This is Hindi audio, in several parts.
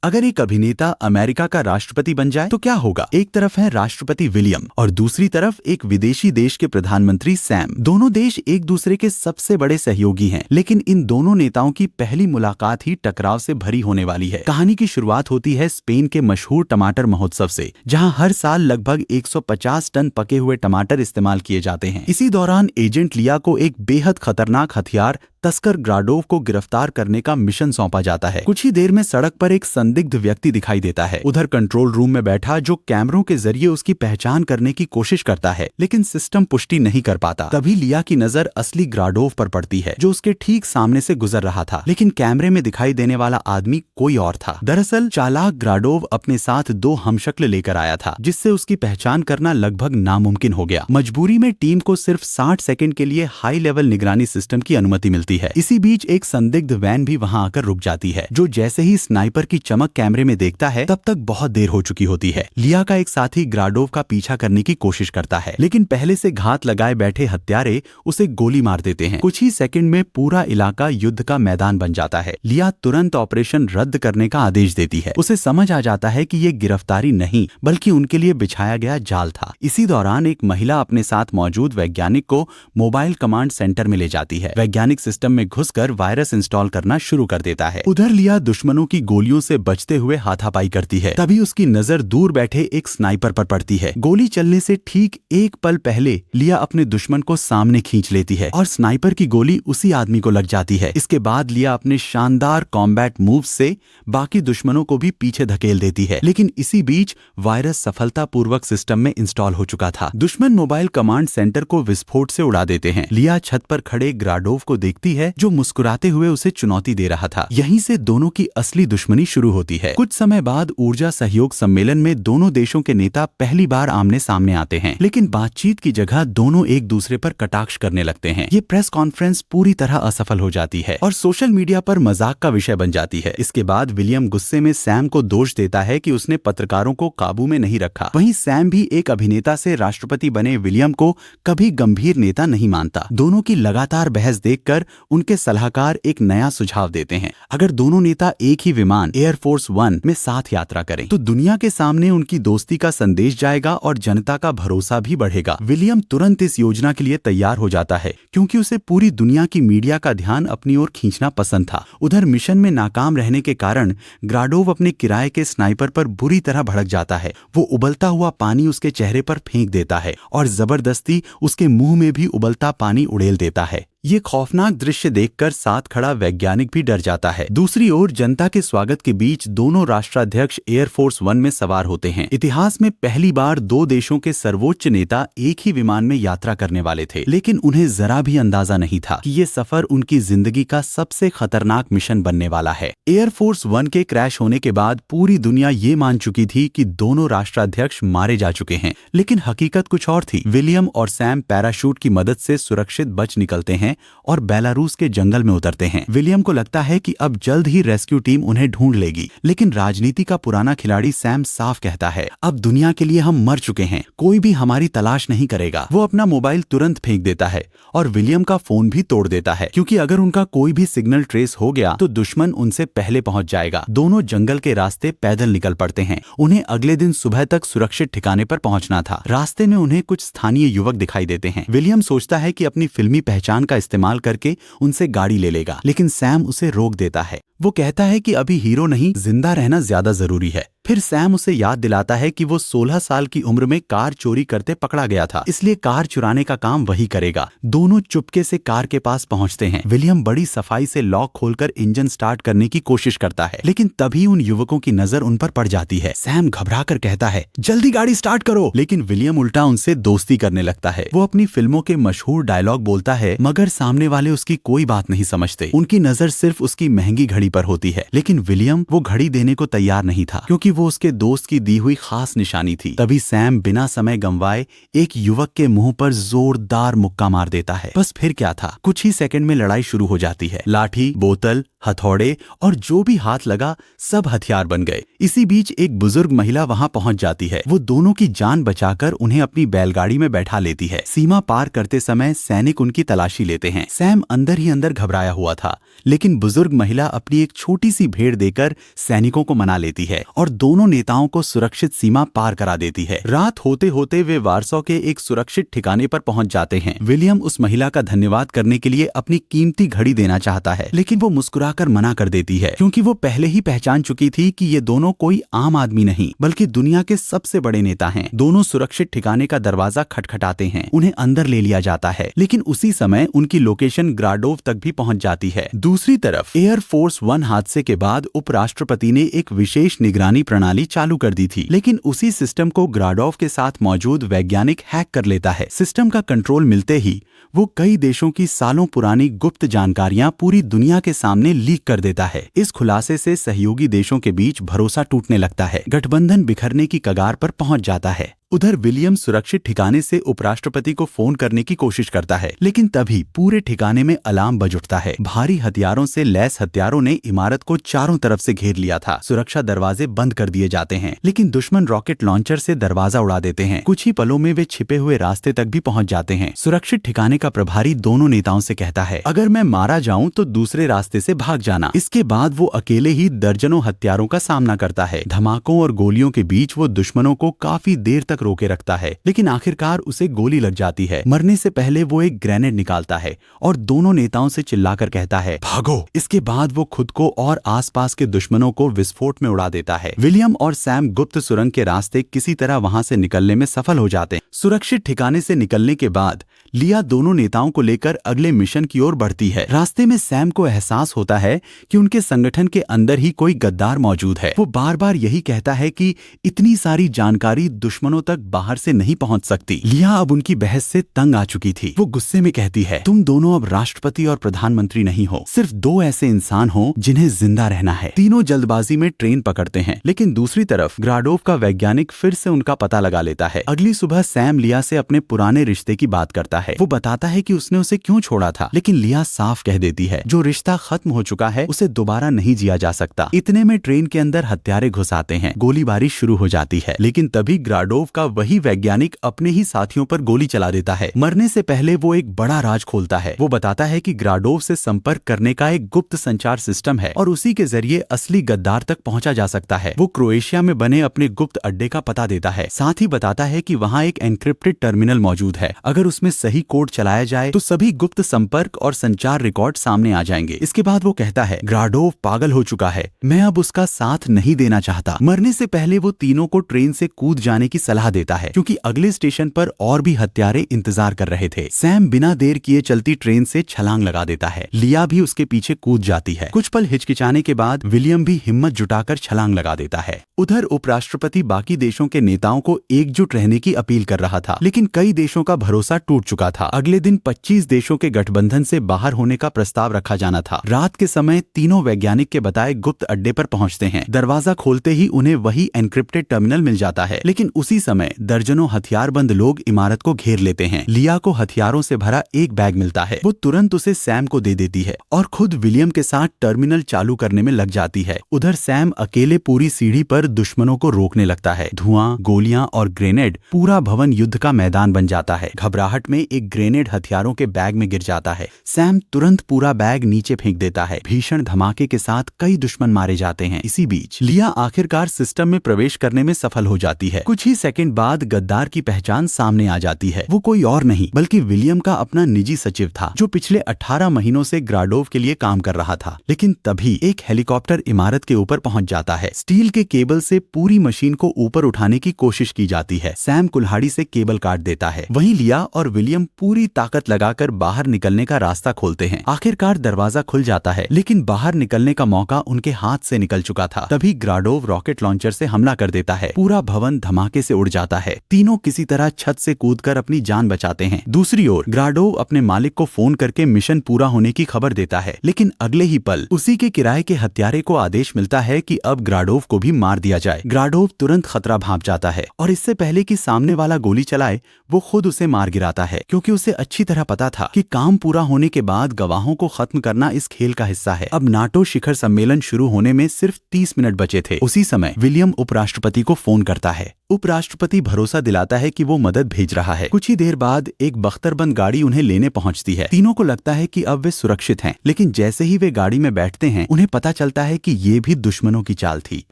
अगर एक अभिनेता अमेरिका का राष्ट्रपति बन जाए तो क्या होगा? एक तरफ है राष्ट्रपति विलियम और दूसरी तरफ एक विदेशी देश के प्रधानमंत्री सैम। दोनों देश एक दूसरे के सबसे बड़े सहयोगी हैं, लेकिन इन दोनों नेताओं की पहली मुलाकात ही टकराव से भरी होने वाली है। कहानी की शुरुआत होती है स्पेन के मशहूर टमाटर महोत्सव से, जहां हर साल लगभग 150 टन पके हुए टमाटर इस्तेमाल किए जाते हैं। इसी दौरान एजेंट लिया को एक बेहद खतरनाक हथियार तस्कर ग्राडोव को गिरफ्तार करने का मिशन सौंपा जाता है। कुछ ही देर में सड़क पर एक संदिग्ध व्यक्ति दिखाई देता है, उधर कंट्रोल रूम में बैठा, जो कैमरों के जरिए उसकी पहचान करने की कोशिश करता है, लेकिन सिस्टम पुष्टि नहीं कर पाता। तभी लिया की नजर असली ग्राडोव पर पड़ती है, जो उसके ठीक सामने से गुजर रहा था, लेकिन कैमरे में दिखाई देने वाला आदमी कोई और था। दरअसल चालाक ग्राडोव अपने साथ 2 हमशक्ल लेकर आया था, जिससे उसकी पहचान करना लगभग नामुमकिन हो गया। मजबूरी में टीम को सिर्फ 60 सेकंड के लिए हाई लेवल निगरानी सिस्टम की अनुमति मिलती है। इसी बीच एक संदिग्ध वैन भी वहां आकर रुक जाती है, जो जैसे ही स्नाइपर की चमक कैमरे में देखता है, तब तक बहुत देर हो चुकी होती है। लिया का एक साथी ग्राडोव का पीछा करने की कोशिश करता है, लेकिन पहले से घात लगाए बैठे हत्यारे उसे गोली मार देते हैं। कुछ ही सेकंड में पूरा इलाका युद्ध का मैदान बन जाता है। लिया तुरंत ऑपरेशन रद्द करने का आदेश देती है। उसे समझ आ जाता है कि ये गिरफ्तारी नहीं, बल्कि उनके लिए बिछाया गया जाल था। इसी दौरान एक महिला अपने साथ मौजूद वैज्ञानिक को मोबाइल कमांड सेंटर में ले जाती है। वैज्ञानिक सिस्टम में घुसकर वायरस इंस्टॉल करना शुरू कर देता है। उधर लिया दुश्मनों की गोलियों से बचते हुए हाथापाई करती है। तभी उसकी नजर दूर बैठे एक स्नाइपर पर पड़ती है। गोली चलने से ठीक एक पल पहले लिया अपने दुश्मन को सामने खींच लेती है और स्नाइपर की गोली उसी आदमी को लग जाती है। इसके बाद लिया अपने शानदार कॉम्बैट मूव से बाकी दुश्मनों को भी पीछे धकेल देती है, लेकिन इसी बीच वायरस सफलतापूर्वक सिस्टम में इंस्टॉल हो चुका था। दुश्मन मोबाइल कमांड सेंटर को विस्फोट से उड़ा देते हैं। लिया छत पर खड़े ग्राडोव को देखती है, जो मुस्कुराते हुए उसे चुनौती दे रहा था। यहीं से दोनों की असली दुश्मनी शुरू होती है। कुछ समय बाद ऊर्जा सहयोग सम्मेलन में दोनों देशों के नेता पहली बार आमने सामने आते हैं, लेकिन बातचीत की जगह दोनों एक दूसरे पर कटाक्ष करने लगते हैं। ये प्रेस कॉन्फ्रेंस पूरी तरह असफल हो जाती है और सोशल मीडिया पर मजाक का विषय बन जाती है। इसके बाद विलियम गुस्से में सैम को दोष देता है कि उसने पत्रकारों को काबू में नहीं रखा। वहीं सैम भी एक अभिनेता से राष्ट्रपति बने विलियम को कभी गंभीर नेता नहीं मानता। दोनों की लगातार बहस देखकर उनके सलाहकार एक नया सुझाव देते हैं। अगर दोनों नेता एक ही विमान एयरफोर्स 1 में साथ यात्रा करें तो दुनिया के सामने उनकी दोस्ती का संदेश जाएगा और जनता का भरोसा भी बढ़ेगा। विलियम तुरंत इस योजना के लिए तैयार हो जाता है, क्योंकि उसे पूरी दुनिया की मीडिया का ध्यान अपनी ओर खींचना पसंद था। उधर मिशन में नाकाम रहने के कारण ग्राडोव अपने किराए के स्नाइपर पर बुरी तरह भड़क जाता है। वो उबलता हुआ पानी उसके चेहरे पर फेंक देता है और जबरदस्ती उसके मुंह में भी उबलता पानी उड़ेल देता है। ये खौफनाक दृश्य देखकर साथ खड़ा वैज्ञानिक भी डर जाता है। दूसरी ओर जनता के स्वागत के बीच दोनों राष्ट्राध्यक्ष एयरफोर्स 1 में सवार होते हैं। इतिहास में पहली बार 2 देशों के सर्वोच्च नेता एक ही विमान में यात्रा करने वाले थे, लेकिन उन्हें जरा भी अंदाजा नहीं था कि ये सफर उनकी जिंदगी का सबसे खतरनाक मिशन बनने वाला है। एयरफोर्स 1 के क्रैश होने के बाद पूरी दुनिया ये मान चुकी थी कि दोनों राष्ट्राध्यक्ष मारे जा चुके हैं, लेकिन हकीकत कुछ और थी। विलियम और सैम पैराशूट की मदद से सुरक्षित बच निकलते हैं और बेलारूस के जंगल में उतरते हैं। विलियम को लगता है कि अब जल्द ही रेस्क्यू टीम उन्हें ढूंढ लेगी, लेकिन राजनीति का पुराना खिलाड़ी सैम साफ कहता है, अब दुनिया के लिए हम मर चुके हैं, कोई भी हमारी तलाश नहीं करेगा। वो अपना मोबाइल तुरंत फेंक देता है और विलियम का फोन भी तोड़ देता है, क्योंकि अगर उनका कोई भी सिग्नल ट्रेस हो गया तो दुश्मन उनसे पहले पहुंच जाएगा। दोनों जंगल के रास्ते पैदल निकल पड़ते हैं। उन्हें अगले दिन सुबह तक सुरक्षित ठिकाने पर पहुंचना था। रास्ते में उन्हें कुछ स्थानीय युवक दिखाई देते हैं। विलियम सोचता है कि अपनी फिल्मी पहचान का इस्तेमाल करके उनसे गाड़ी ले लेगा, लेकिन सैम उसे रोक देता है। वो कहता है कि अभी हीरो नहीं, जिंदा रहना ज्यादा जरूरी है। फिर सैम उसे याद दिलाता है कि वो 16 साल की उम्र में कार चोरी करते पकड़ा गया था, इसलिए कार चुराने का काम वही करेगा। दोनों चुपके से कार के पास पहुंचते हैं। विलियम बड़ी सफाई से लॉक खोलकर इंजन स्टार्ट करने की कोशिश करता है, लेकिन तभी उन युवकों की नजर उन पर पड़ जाती है। सैम घबराकर कहता है, जल्दी गाड़ी स्टार्ट करो, लेकिन विलियम उल्टा उनसे दोस्ती करने लगता है। वो अपनी फिल्मों के मशहूर डायलॉग बोलता है, मगर सामने वाले उसकी कोई बात नहीं समझते। उनकी नजर सिर्फ उसकी महंगी घड़ी पर होती है, लेकिन विलियम वो घड़ी देने को तैयार नहीं था, क्योंकि वो उसके दोस्त की दी हुई खास निशानी थी। तभी सैम बिना समय गंवाए एक युवक के मुंह पर जोरदार मुक्का मार देता है। बस फिर क्या था, कुछ ही सेकंड में लड़ाई शुरू हो जाती है। लाठी, बोतल, हथौड़े और जो भी हाथ लगा सब हथियार बन गए। इसी बीच एक बुजुर्ग महिला वहां पहुंच जाती है। वो दोनों की जान बचाकर उन्हें अपनी बैलगाड़ी में बैठा लेती है। सीमा पार करते समय सैनिक उनकी तलाशी लेते हैं। सैम अंदर ही अंदर घबराया हुआ था, लेकिन बुजुर्ग महिला अपनी एक छोटी सी भेड़ देकर सैनिकों को मना लेती है और दोनों नेताओं को सुरक्षित सीमा पार करा देती है। रात होते होते वे वारसो के एक सुरक्षित ठिकाने पर पहुंच जाते हैं। विलियम उस महिला का धन्यवाद करने के लिए अपनी कीमती घड़ी देना चाहता है, लेकिन वो मुस्कुराकर मना कर देती है, क्योंकि वो पहले ही पहचान चुकी थी कि ये दोनों कोई आम आदमी नहीं बल्कि दुनिया के सबसे बड़े नेता हैं। दोनों सुरक्षित ठिकाने का दरवाजा खटखटाते हैं। उन्हें अंदर ले लिया जाता है, लेकिन उसी समय उनकी लोकेशन ग्राडोव तक भी पहुंच जाती है। दूसरी तरफ एयरफोर्स वन हादसे के बाद उपराष्ट्रपति ने एक विशेष निगरानी प्रणाली चालू कर दी थी, लेकिन उसी सिस्टम को ग्राडोव के साथ मौजूद वैज्ञानिक हैक कर लेता है। सिस्टम का कंट्रोल मिलते ही वो कई देशों की सालों पुरानी गुप्त जानकारियां पूरी दुनिया के सामने लीक कर देता है। इस खुलासे से सहयोगी देशों के बीच भरोसा टूटने लगता है। गठबंधन बिखरने की कगार पर पहुंच जाता है। उधर विलियम सुरक्षित ठिकाने से उपराष्ट्रपति को फोन करने की कोशिश करता है, लेकिन तभी पूरे ठिकाने में अलार्म बज उठता है। भारी हथियारों से लैस हत्यारों ने इमारत को चारों तरफ से घेर लिया था। सुरक्षा दरवाजे बंद कर दिए जाते हैं, लेकिन दुश्मन रॉकेट लॉन्चर से दरवाजा उड़ा देते हैं। कुछ ही पलों में वे छिपे हुए रास्ते तक भी पहुंच जाते हैं। सुरक्षित ठिकाने का प्रभारी दोनों नेताओं से कहता है, अगर मैं मारा जाऊं तो दूसरे रास्ते से भाग जाना। इसके बाद वो अकेले ही दर्जनों हत्यारों का सामना करता है। धमाकों और गोलियों के बीच वो दुश्मनों को काफी देर तक रोके रखता है, लेकिन आखिरकार उसे गोली लग जाती है। मरने से पहले वो एक ग्रेनेड निकालता है और दोनों नेताओं से चिल्लाकर कहता है, भागो। इसके बाद वो खुद को और आसपास के दुश्मनों को विस्फोट में उड़ा देता है। विलियम और सैम गुप्त सुरंग के रास्ते किसी तरह वहां से निकलने में सफल हो जाते हैं। सुरक्षित ठिकाने से निकलने के बाद लिया दोनों नेताओं को लेकर अगले मिशन की ओर बढ़ती है। रास्ते में सैम को एहसास होता है कि उनके संगठन के अंदर ही कोई गद्दार मौजूद है। वो बार बार यही कहता है कि इतनी सारी जानकारी दुश्मनों तक बाहर से नहीं पहुंच सकती। लिया अब उनकी बहस से तंग आ चुकी थी। वो गुस्से में कहती है, तुम दोनों अब राष्ट्रपति और प्रधानमंत्री नहीं हो, सिर्फ दो ऐसे इंसान हो जिन्हें जिंदा रहना है। तीनों जल्दबाजी में ट्रेन पकड़ते हैं, लेकिन दूसरी तरफ ग्राडोव का वैज्ञानिक फिर से उनका पता लगा लेता है। अगली सुबह सैम लिया से अपने पुराने रिश्ते की बात करता है। वो बताता है कि उसने उसे क्यों छोड़ा था, लेकिन लिया साफ कह देती है जो रिश्ता खत्म हो चुका है उसे दोबारा नहीं जिया जा सकता। इतने में ट्रेन के अंदर हत्यारे घुस आते हैं। गोलीबारी शुरू हो जाती है, लेकिन तभी ग्राडोव का वही वैज्ञानिक अपने ही साथियों पर गोली चला देता है। मरने से पहले वो एक बड़ा राज खोलता है। वो बताता है कि ग्राडोव से संपर्क करने का एक गुप्त संचार सिस्टम है और उसी के जरिए असली गद्दार तक पहुंचा जा सकता है। वो क्रोएशिया में बने अपने गुप्त अड्डे का पता देता है। साथ ही बताता है कि वहाँ एक एन्क्रिप्टेड टर्मिनल मौजूद है। अगर उसमें सही कोड चलाया जाए तो सभी गुप्त संपर्क और संचार रिकॉर्ड सामने आ जाएंगे। इसके बाद वो कहता है, ग्राडोव पागल हो चुका है, मैं अब उसका साथ नहीं देना चाहता। मरने से पहले वो तीनों को ट्रेन से कूद जाने की सलाह देता है, क्योंकि अगले स्टेशन पर और भी हत्यारे इंतजार कर रहे थे। सैम बिना देर किए चलती ट्रेन से छलांग लगा देता है। लिया भी उसके पीछे कूद जाती है। कुछ पल हिचकिचाने के बाद विलियम भी हिम्मत जुटाकर छलांग लगा देता है। उधर उपराष्ट्रपति बाकी देशों के नेताओं को एकजुट रहने की अपील कर रहा था, लेकिन कई देशों का भरोसा टूट चुका था। अगले दिन 25 देशों के गठबंधन से बाहर होने का प्रस्ताव रखा जाना था। रात के समय तीनों वैज्ञानिक के बताए गुप्त अड्डे पर पहुंचते हैं। दरवाजा खोलते ही उन्हें वही एन्क्रिप्टेड टर्मिनल मिल जाता है, लेकिन उसी समय दर्जनों हथियारबंद लोग इमारत को घेर लेते हैं। लिया को हथियारों से भरा एक बैग मिलता है। वो तुरंत उसे सैम को दे देती है और खुद विलियम के साथ टर्मिनल चालू करने में लग जाती है। उधर सैम अकेले पूरी सीढ़ी पर दुश्मनों को रोकने लगता है। धुआं, गोलियां और ग्रेनेड, पूरा भवन युद्ध का मैदान बन जाता है। घबराहट में एक ग्रेनेड हथियारों के बैग में गिर जाता है। सैम तुरंत पूरा बैग नीचे फेंक देता है। भीषण धमाके के साथ कई दुश्मन मारे जाते हैं। इसी बीच लिया आखिरकार सिस्टम में प्रवेश करने में सफल हो जाती है। कुछ ही सेकंड बाद गद्दार की पहचान सामने आ जाती है। वो कोई और नहीं बल्कि विलियम का अपना निजी सचिव था, जो पिछले 18 महीनों से ग्राडोव के लिए काम कर रहा था। लेकिन तभी एक हेलीकॉप्टर इमारत के ऊपर पहुंच जाता है। स्टील के केबल से पूरी मशीन को ऊपर उठाने की कोशिश की जाती है। सैम कुल्हाड़ी से केबल काट देता है। वहीं लिया और विलियम पूरी ताकत लगाकर बाहर निकलने का रास्ता खोलते हैं। आखिरकार दरवाजा खुल जाता है, लेकिन बाहर निकलने का मौका उनके हाथ से निकल चुका था। तभी ग्राडोव रॉकेट लॉन्चर से हमला कर देता है। पूरा भवन धमाके से उड़ जाता है। तीनों किसी तरह छत से कूदकर अपनी जान बचाते हैं। दूसरी ओर ग्राडोव अपने मालिक को फोन करके मिशन पूरा होने की खबर देता है, लेकिन अगले ही पल उसी के किराए के हत्यारे को आदेश मिलता है कि अब ग्राडोव को भी मार दिया जाए। ग्राडोव तुरंत खतरा भांप जाता है और इससे पहले कि सामने वाला गोली चलाए वो खुद उसे मार गिराता है, क्योंकि उसे अच्छी तरह पता था कि काम पूरा होने के बाद गवाहों को खत्म करना इस खेल का हिस्सा है। अब नाटो शिखर सम्मेलन शुरू होने में सिर्फ 30 मिनट बचे थे। उसी समय विलियम उपराष्ट्रपति को फोन करता है। उपराष्ट्रपति भरोसा दिलाता है कि वो मदद भेज रहा है। कुछ ही देर बाद एक बख्तरबंद गाड़ी उन्हें लेने पहुंचती है। तीनों को लगता है कि अब वे सुरक्षित हैं, लेकिन जैसे ही वे गाड़ी में बैठते हैं उन्हें पता चलता है कि ये भी दुश्मनों की चाल थी।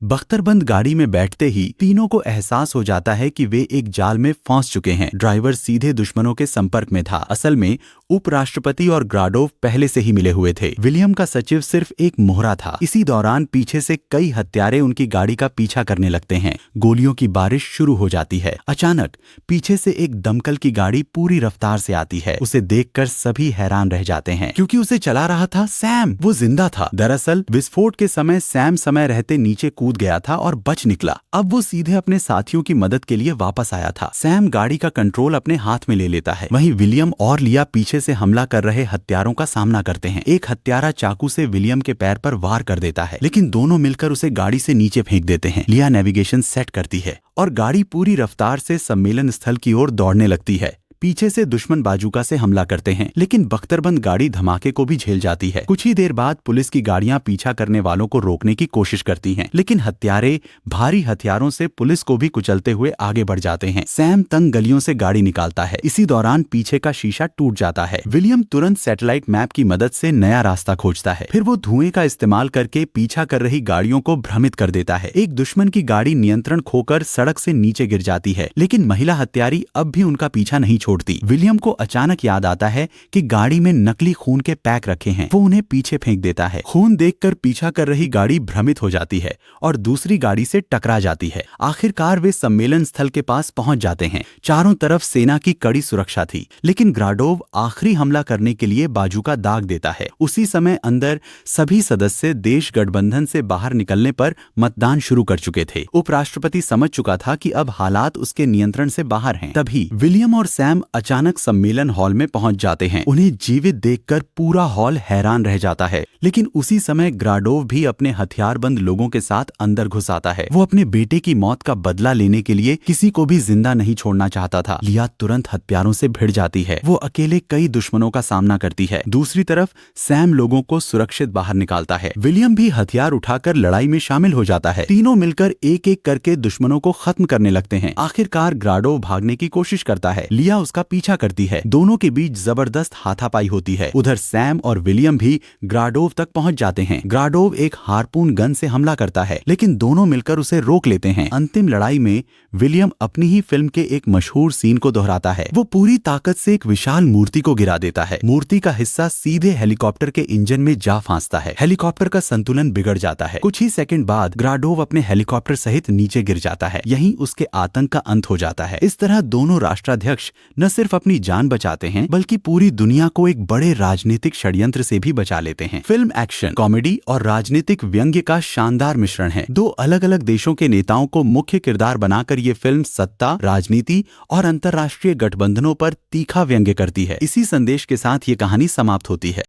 बख्तरबंद गाड़ी में बैठते ही तीनों को एहसास हो जाता है कि वे एक जाल में फंस चुके हैं। ड्राइवर सीधे दुश्मनों के संपर्क में था। असल में उपराष्ट्रपति और ग्राडोव पहले से ही मिले हुए थे। विलियम का सचिव सिर्फ एक मोहरा था। इसी दौरान पीछे से कई हत्यारे उनकी गाड़ी का पीछा करने लगते हैं। गोलियों की बारिश शुरू हो जाती है। अचानक पीछे से एक दमकल की गाड़ी पूरी रफ्तार से आती है। उसे देखकर सभी हैरान रह जाते हैं, क्योंकि उसे चला रहा था सैम। वो जिंदा था। दरअसल विस्फोट के समय सैम समय रहते नीचे कूद गया था और बच निकला। अब वो सीधे अपने साथियों की मदद के लिए वापस आया था। सैम गाड़ी का कंट्रोल अपने हाथ में ले लेता है। वहीं विलियम और लिया पीछे से हमला कर रहे हत्यारों का सामना करते हैं। एक हत्यारा चाकू से विलियम के पैर पर वार कर देता है, लेकिन दोनों मिलकर उसे गाड़ी से नीचे फेंक देते हैं। लिया नेविगेशन सेट करती है और गाड़ी पूरी रफ्तार से सम्मेलन स्थल की ओर दौड़ने लगती है। पीछे से दुश्मन बाजूका से हमला करते हैं, लेकिन बख्तरबंद गाड़ी धमाके को भी झेल जाती है। कुछ ही देर बाद पुलिस की गाड़ियां पीछा करने वालों को रोकने की कोशिश करती हैं, लेकिन हत्यारे भारी हथियारों से पुलिस को भी कुचलते हुए आगे बढ़ जाते हैं। सैम तंग गलियों से गाड़ी निकालता है। इसी दौरान पीछे का शीशा टूट जाता है। विलियम तुरंत सैटेलाइट मैप की मदद से नया रास्ता खोजता है। फिर वो धुएं का इस्तेमाल करके पीछा कर रही गाड़ियों को भ्रमित कर देता है। एक दुश्मन की गाड़ी नियंत्रण खोकर सड़क से नीचे गिर जाती है, लेकिन महिला हत्यारी अब भी उनका पीछा नहीं छोड़ती। विलियम को अचानक याद आता है कि गाड़ी में नकली खून के पैक रखे हैं। वो उन्हें पीछे फेंक देता है। खून देखकर पीछा कर रही गाड़ी भ्रमित हो जाती है और दूसरी गाड़ी से टकरा जाती है। आखिरकार वे सम्मेलन स्थल के पास पहुंच जाते हैं। चारों तरफ सेना की कड़ी सुरक्षा थी, लेकिन ग्राडोव आखिरी हमला करने के लिए बाजू का दाग देता है। उसी समय अंदर सभी सदस्य देश गठबंधन से बाहर निकलने पर मतदान शुरू कर चुके थे। उपराष्ट्रपति समझ चुका था कि अब हालात उसके नियंत्रण से बाहर हैं। तभी विलियम और सैम अचानक सम्मेलन हॉल में पहुंच जाते हैं। उन्हें जीवित देखकर पूरा हॉल हैरान रह जाता है, लेकिन उसी समय ग्राडोव भी अपने हथियारबंद लोगों के साथ अंदर घुस आता है। वो अपने बेटे की मौत का बदला लेने के लिए किसी को भी जिंदा नहीं छोड़ना चाहता था। लिया तुरंत हत्यारों से भिड़ जाती है। वो अकेले कई दुश्मनों का सामना करती है। दूसरी तरफ सैम लोगों को सुरक्षित बाहर निकालता है। विलियम भी हथियार उठाकर लड़ाई में शामिल हो जाता है। तीनों मिलकर एक एक करके दुश्मनों को खत्म करने लगते हैं। आखिरकार ग्राडोव भागने की कोशिश करता है। लिया उसका पीछा करती है। दोनों के बीच जबरदस्त हाथापाई होती है। उधर सैम और विलियम भी ग्राडोव तक पहुंच जाते हैं। ग्राडोव एक हार्पून गन से हमला करता है, लेकिन दोनों मिलकर उसे रोक लेते हैं। अंतिम लड़ाई में विलियम अपनी ही फिल्म के एक मशहूर सीन को दोहराता है। वो पूरी ताकत से एक विशाल मूर्ति को गिरा देता है। मूर्ति का हिस्सा सीधे हेलीकॉप्टर के इंजन में जा फांसता है। हेलीकॉप्टर का संतुलन बिगड़ जाता है। कुछ ही सेकंड बाद ग्राडोव अपने हेलीकॉप्टर सहित नीचे गिर जाता है। यहीं उसके आतंक का अंत हो जाता है। इस तरह दोनों राष्ट्राध्यक्ष न सिर्फ अपनी जान बचाते हैं, बल्कि पूरी दुनिया को एक बड़े राजनीतिक षड्यंत्र से भी बचा लेते हैं। फिल्म एक्शन, कॉमेडी और राजनीतिक व्यंग्य का शानदार मिश्रण है। दो अलग अलग देशों के नेताओं को मुख्य किरदार बनाकर ये फिल्म सत्ता, राजनीति और अंतर्राष्ट्रीय गठबंधनों पर तीखा व्यंग्य करती है। इसी संदेश के साथ ये कहानी समाप्त होती है।